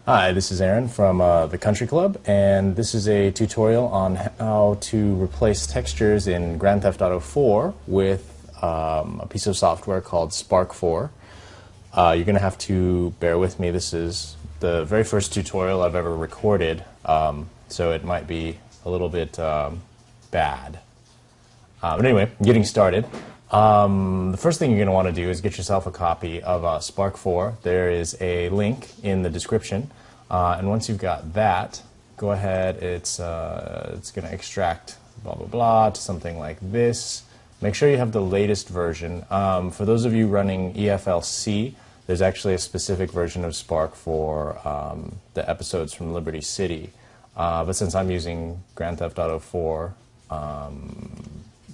Hi, this is Aaron from the Country Club, and this is a tutorial on how to replace textures in Grand Theft Auto 4 with a piece of software called Spark 4. You're going to have to bear with me. This is the very first tutorial I've ever recorded, so it might be a little bit bad. But anyway, getting started. The first thing you're going to want to do is get yourself a copy of Spark 4. There is a link in the description, and once you've got that, go ahead. It's going to extract blah blah blah to something like this. Make sure you have the latest version. For those of you running EFLC, there's actually a specific version of Spark for the episodes from Liberty City. But since I'm using Grand Theft Auto 4,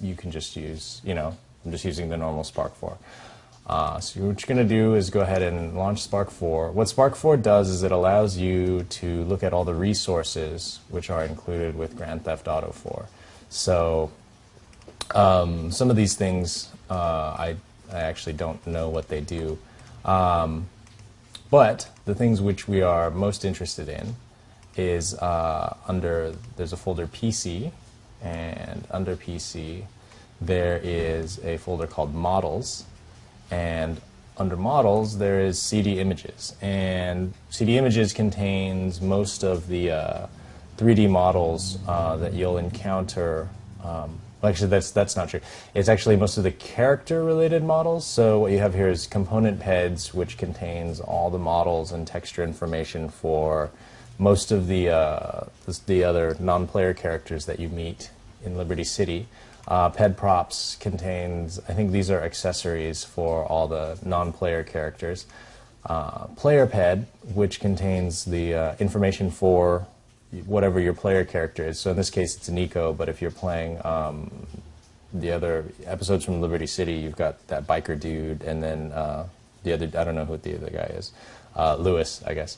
you can just use, I'm just using the normal Spark 4. So what you're going to do is go ahead and launch Spark 4. What Spark 4 does is it allows you to look at all the resources which are included with Grand Theft Auto 4. So some of these things I actually don't know what they do. But the things which we are most interested in is there's a folder PC, and under PC there is a folder called Models, and under Models there is CD Images, and CD Images contains most of the 3D models that you'll encounter. Actually, that's not true. It's actually most of the character-related models. So what you have here is component PEDs, which contains all the models and texture information for most of the other non-player characters that you meet in Liberty City. PED props contains, I think these are accessories for all the non-player characters. Player PED, which contains the information for whatever your player character is. So in this case it's Nico, but if you're playing the other episodes from Liberty City, you've got that biker dude, and then the other, I don't know who the other guy is, Lewis, I guess.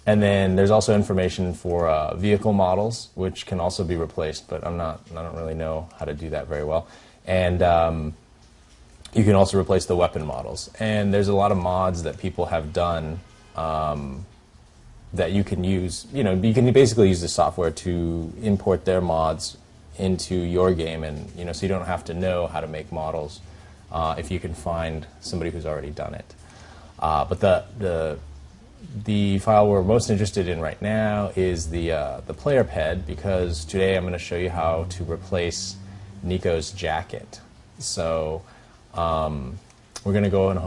And then there's also information for vehicle models, which can also be replaced, but I don't really know how to do that very well. And you can also replace the weapon models. And there's a lot of mods that people have done that you can use. You can basically use the software to import their mods into your game, and so you don't have to know how to make models if you can find somebody who's already done it. But the file we're most interested in right now is the player PED, because today I'm going to show you how to replace Nico's jacket. So we're going to go and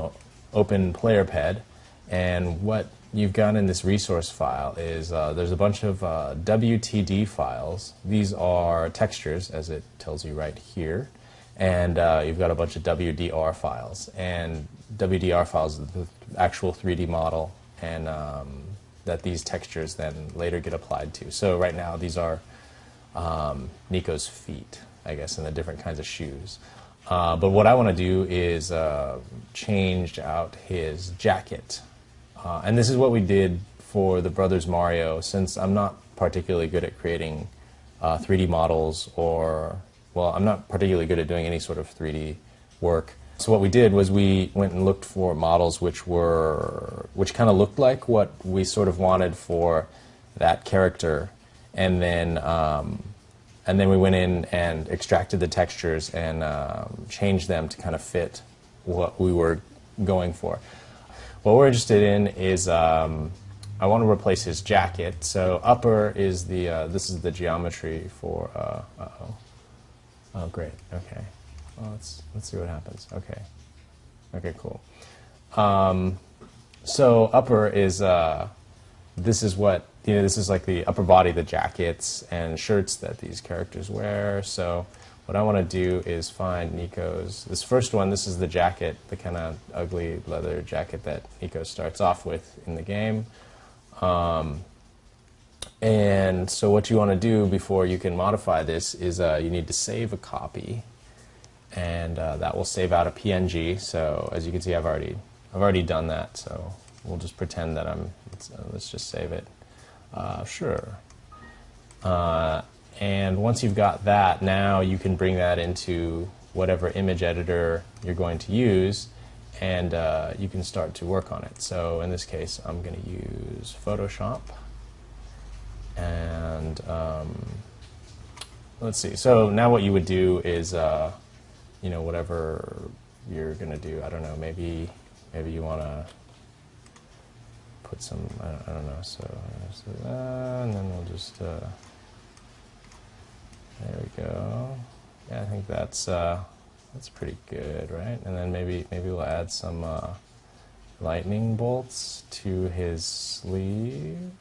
open player PED, and what you've got in this resource file is there's a bunch of WTD files. These are textures, as it tells you right here, and you've got a bunch of WDR files, and WDR files are the actual 3D model, and that these textures then later get applied to. So right now these are Nico's feet, I guess, and the different kinds of shoes. But what I want to do is change out his jacket. And this is what we did for the Brothers Mario, since I'm not particularly good at creating 3D models, I'm not particularly good at doing any sort of 3D work. So what we did was we went and looked for models which kind of looked like what we sort of wanted for that character, and then we went in and extracted the textures and changed them to kind of fit what we were going for. What we're interested in is I want to replace his jacket. So upper is this is the geometry for oh great, okay. Well, let's see what happens. Okay, cool. So upper is this is what this is like the upper body, the jackets and shirts that these characters wear. So what I want to do is find this first one. This is the jacket, the kind of ugly leather jacket that Nico starts off with in the game. And so what you want to do before you can modify this is you need to save a copy. And that will save out a PNG. So as you can see, I've already done that. So we'll just pretend that let's just save it. Sure. And once you've got that, now you can bring that into whatever image editor you're going to use, and you can start to work on it. So in this case, I'm going to use Photoshop, and let's see. So now what you would do is, you know, whatever you're going to do, I don't know, maybe you want to put some, I don't know, so and then we'll just, there we go. Yeah, I think that's pretty good, right? And then maybe we'll add some lightning bolts to his sleeve.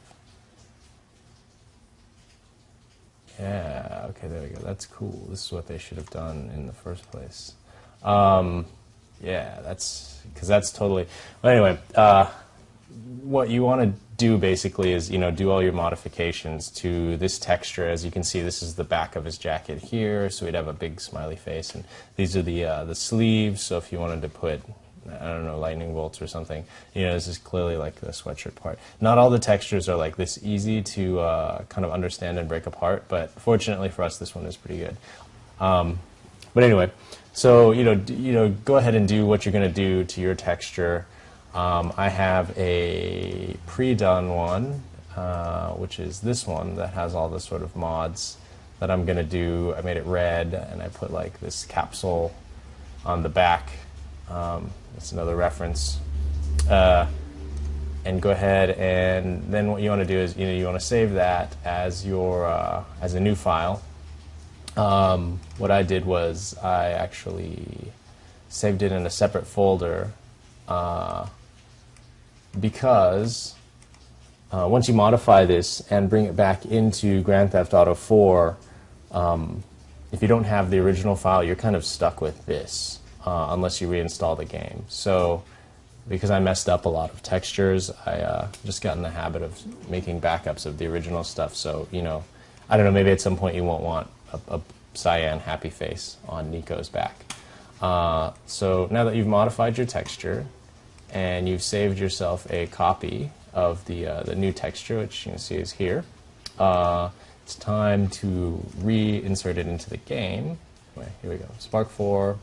Yeah, okay, there we go. That's cool. This is what they should have done in the first place. Yeah, because that's totally... Well, anyway, what you want to do basically is, you know, do all your modifications to this texture. As you can see, this is the back of his jacket here, so we'd have a big smiley face, and these are the sleeves. So if you wanted to put, I don't know, lightning bolts or something, you know, this is clearly like the sweatshirt part. Not all the textures are like this easy to kind of understand and break apart, but fortunately for us, this one is pretty good. But anyway, so you know, go ahead and do what you're going to do to your texture. I have a pre-done one, which is this one that has all the sort of mods that I'm going to do. I made it red, and I put like this capsule on the back. That's another reference. And go ahead, and then what you want to do is, you know, you want to save that as your as a new file. What I did was I actually saved it in a separate folder. Because once you modify this and bring it back into Grand Theft Auto 4, if you don't have the original file, you're kind of stuck with this unless you reinstall the game. So because I messed up a lot of textures, I just got in the habit of making backups of the original stuff. So, you know, I don't know, maybe at some point you won't want a cyan happy face on Nico's back. So now that you've modified your texture, and you've saved yourself a copy of the new texture, which you can see is here. It's time to reinsert it into the game. Anyway, here we go. Spark 4,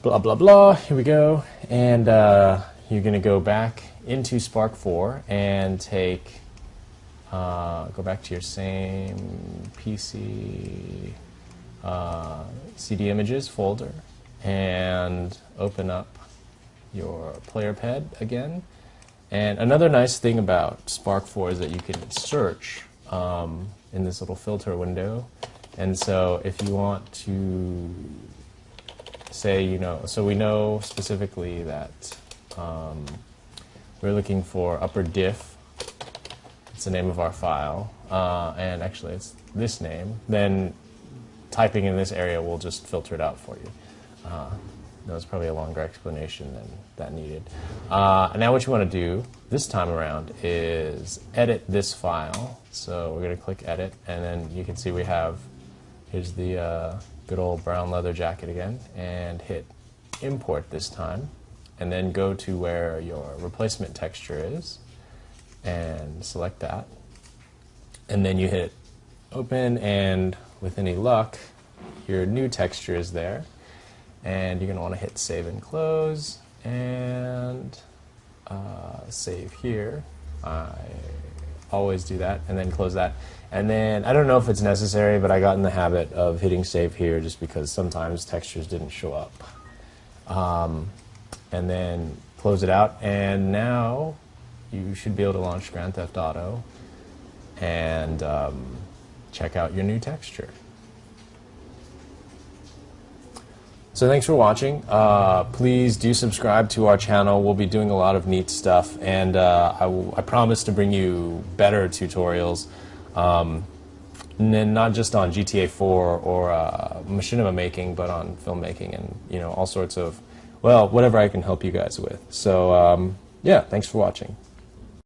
blah, blah, blah. Here we go. And you're going to go back into Spark 4 and take, go back to your same PC CD images folder and open up your player ped again. And another nice thing about Spark 4 is that you can search in this little filter window. And so if you want to say, you know, so we know specifically that we're looking for upper diff. It's the name of our file. And actually it's this name. Then typing in this area will just filter it out for you. That was probably a longer explanation than that needed. And now what you want to do this time around is edit this file. So we're going to click edit, and then you can see we have, here's the good old brown leather jacket again, and hit import this time, and then go to where your replacement texture is, and select that. And then you hit open, and with any luck, your new texture is there. And you're going to want to hit save and close, and save here. I always do that, and then close that. And then, I don't know if it's necessary, but I got in the habit of hitting save here just because sometimes textures didn't show up. And then close it out, and now you should be able to launch Grand Theft Auto and check out your new texture. So thanks for watching. Please do subscribe to our channel. We'll be doing a lot of neat stuff, and I promise to bring you better tutorials, and not just on GTA 4 or machinima making, but on filmmaking and, you know, all sorts of, well, whatever I can help you guys with. So yeah, thanks for watching.